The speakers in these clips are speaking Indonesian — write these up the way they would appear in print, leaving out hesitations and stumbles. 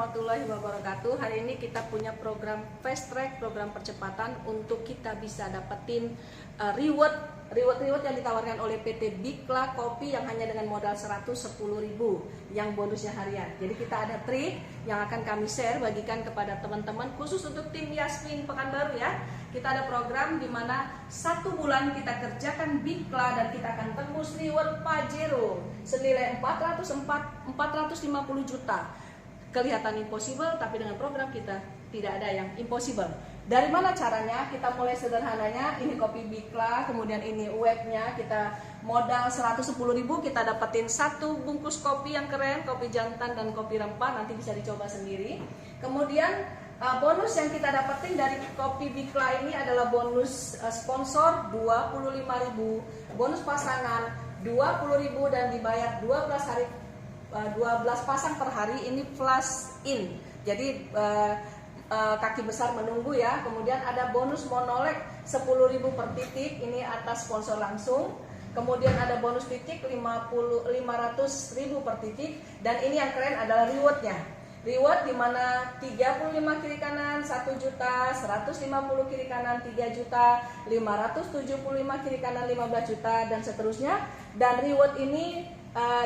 warahmatullahi wabarakatuh. Hari ini kita punya program fast track, program percepatan untuk kita bisa dapetin reward yang ditawarkan oleh PT Bikla Kopi yang hanya dengan modal 110.000 yang bonusnya harian. Jadi kita ada trik yang akan kami share bagikan kepada teman-teman khusus untuk tim Yasmin Pekanbaru ya. Kita ada program di mana 1 bulan kita kerjakan Bikla dan kita akan tembus reward Pajero senilai 450 juta. Kelihatan impossible, tapi dengan program kita tidak ada yang impossible. Dari mana caranya? Kita mulai sederhananya. Ini kopi Bikla, kemudian ini webnya. Kita modal 110.000, kita dapetin 1 bungkus kopi yang keren, kopi jantan dan kopi rempah. Nanti bisa dicoba sendiri. Kemudian bonus yang kita dapetin dari kopi Bikla ini adalah bonus sponsor 25.000, bonus pasangan 20.000 dan dibayar 12 pasang per hari. Ini flash in. Jadi kaki besar menunggu ya. Kemudian ada bonus monolek 10.000 per titik, ini atas sponsor langsung. Kemudian ada bonus titik 500.000 per titik. Dan ini yang keren adalah rewardnya. Reward dimana 35 kiri kanan 1 juta, 150 kiri kanan 3 juta, 575 kiri kanan 15 juta dan seterusnya. Dan reward ini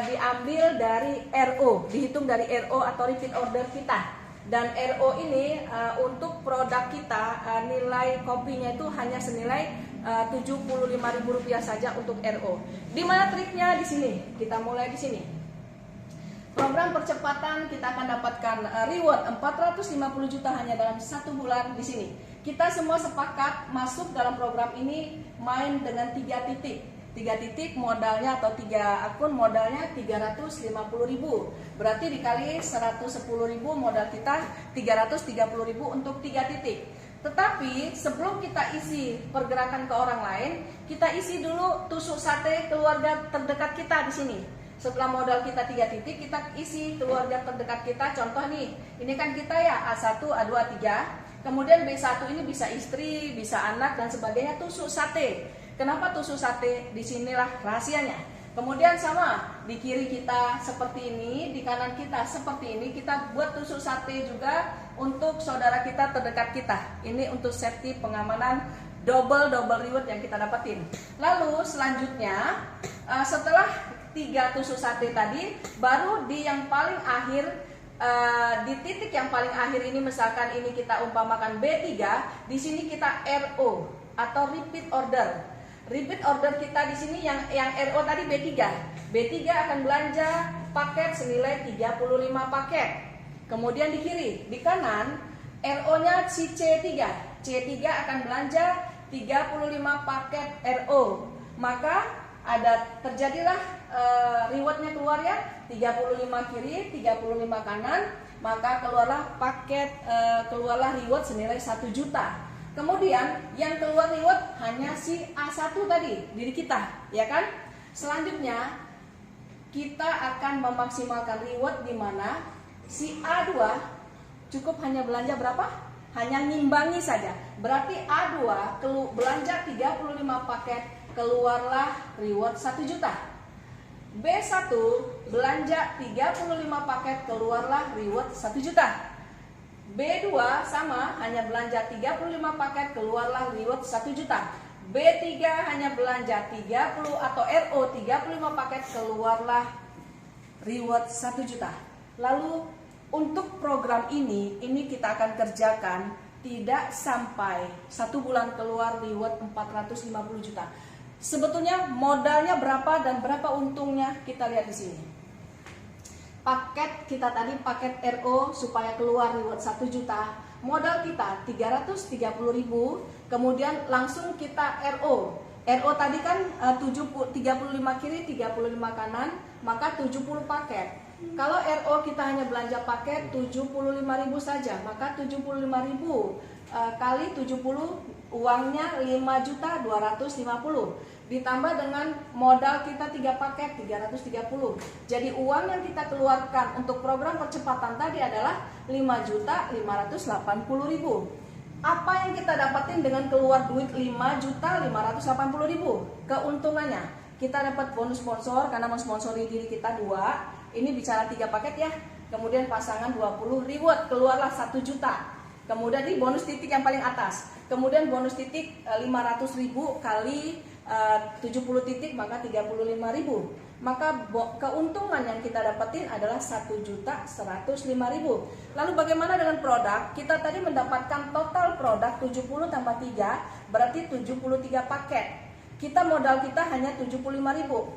diambil dari RO, dihitung dari RO atau repeat order kita. Dan RO ini untuk produk kita nilai kopinya itu hanya senilai Rp75.000 saja untuk RO. Di mana triknya? Di sini. Kita mulai di sini. Program percepatan kita akan dapatkan reward 450 juta hanya dalam 1 bulan di sini. Kita semua sepakat masuk dalam program ini main dengan 3 titik. 3 titik modalnya atau 3 akun modalnya 350.000. Berarti dikali 110.000 modal kita 330.000 untuk 3 titik. Tetapi sebelum kita isi pergerakan ke orang lain, kita isi dulu tusuk sate keluarga terdekat kita di sini. Setelah modal kita 3 titik, kita isi keluarga terdekat kita. Contoh nih, ini kan kita ya A1, A2, A3. Kemudian B1 ini bisa istri, bisa anak dan sebagainya, tusuk sate. Kenapa tusuk sate? Disinilah rahasianya. Kemudian sama, di kiri kita seperti ini, di kanan kita seperti ini. Kita buat tusuk sate juga untuk saudara kita terdekat kita. Ini untuk safety pengamanan double reward yang kita dapetin. Lalu selanjutnya setelah 3 tusuk sate tadi, baru di yang paling akhir, di titik yang paling akhir ini, misalkan ini kita umpamakan B3, di sini kita RO atau repeat order. Repeat order kita di sini yang RO tadi B3. B3 akan belanja paket senilai 35 paket. Kemudian di kiri, di kanan RO-nya si C3. C3 akan belanja 35 paket RO. Maka terjadilah rewardnya keluar ya, 35 kiri, 35 kanan, maka keluarlah paket, keluarlah reward senilai 1 juta. Kemudian yang keluar reward hanya si A1 tadi, diri kita, ya kan? Selanjutnya kita akan memaksimalkan reward di mana si A2 cukup hanya belanja berapa? Hanya ngimbangi saja. Berarti A2 belanja 35 paket, keluarlah reward 1 juta. B1 belanja 35 paket, keluarlah reward 1 juta. B2 sama, hanya belanja 35 paket, keluarlah reward 1 juta. B3 hanya belanja 30 atau RO 35 paket, keluarlah reward 1 juta. Lalu untuk program ini kita akan kerjakan tidak sampai 1 bulan keluar reward 450 juta. Sebetulnya modalnya berapa dan berapa untungnya kita lihat di sini. Paket kita tadi paket RO supaya keluar reward 1 juta. Modal kita 330.000, kemudian langsung kita RO. RO tadi kan 35 kiri, 35 kanan, maka 70 paket. Kalau RO kita hanya belanja paket 75.000 saja, maka 75.000 kali 70 uangnya 5.250.000 ditambah dengan modal kita 3 paket 330. Jadi uang yang kita keluarkan untuk program percepatan tadi adalah 5.580.000. Apa yang kita dapatin dengan keluar duit 5.580.000? Keuntungannya kita dapat bonus sponsor karena mensponsori diri kita 2. Ini bicara 3 paket ya. kemudian pasangan 20 reward, keluarlah 1 juta. Kemudian di bonus titik yang paling atas, kemudian bonus titik 500.000 kali 70 titik maka 35.000. Maka keuntungan yang kita dapetin adalah 1.105.000. Lalu bagaimana dengan produk? Kita tadi mendapatkan total produk 70 tambah 3 berarti 73 paket. Modal kita hanya 75.000.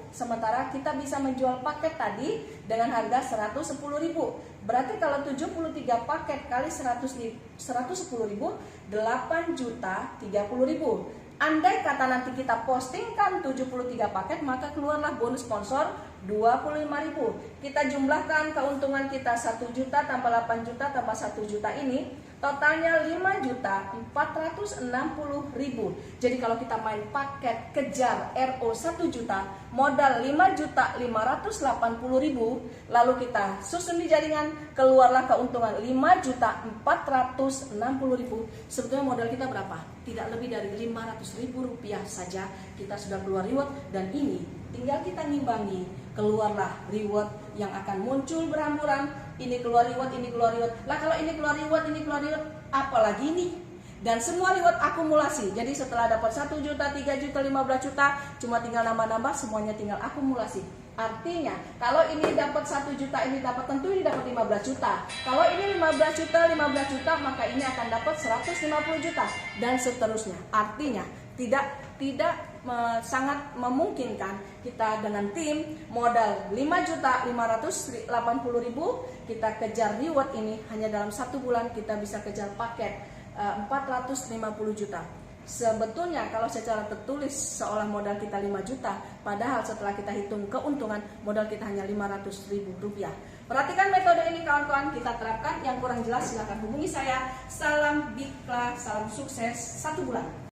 Sementara kita bisa menjual paket tadi dengan harga 110.000. Berarti kalau 73 paket kali 110.000, 8.030.000. Andai kata nanti kita postingkan 73 paket, maka keluarlah bonus sponsor 25.000. Kita jumlahkan keuntungan kita 1 juta tambah 8 juta tambah 1 juta ini, totalnya 5.460.000. Jadi kalau kita main paket kejar RO 1 juta, modal 5.580.000, lalu kita susun di jaringan, keluarlah keuntungan 5.460.000. Sebetulnya modal kita berapa? Tidak lebih dari 500.000 rupiah saja kita sudah keluar reward, dan ini tinggal kita ngimbangi, keluarlah reward yang akan muncul berhamburan. Ini keluar reward, ini keluar reward. Lah kalau ini keluar reward, apalagi ini? Dan semua reward akumulasi. Jadi setelah dapat 1 juta, 3 juta, 15 juta, cuma tinggal nambah-nambah, semuanya tinggal akumulasi. Artinya kalau ini dapat 1 juta, ini dapat, tentu ini dapat 15 juta. Kalau ini 15 juta, maka ini akan dapat 150 juta dan seterusnya. Artinya tidak sangat memungkinkan kita dengan tim modal 5.580.000 kita kejar reward ini hanya dalam 1 bulan kita bisa kejar paket 450 juta. Sebetulnya kalau secara tertulis seolah modal kita 5 juta, padahal setelah kita hitung keuntungan modal kita hanya 500.000 rupiah. Perhatikan metode ini kawan-kawan, kita terapkan. Yang kurang jelas silahkan hubungi saya. Salam Bikla, salam sukses 1 bulan.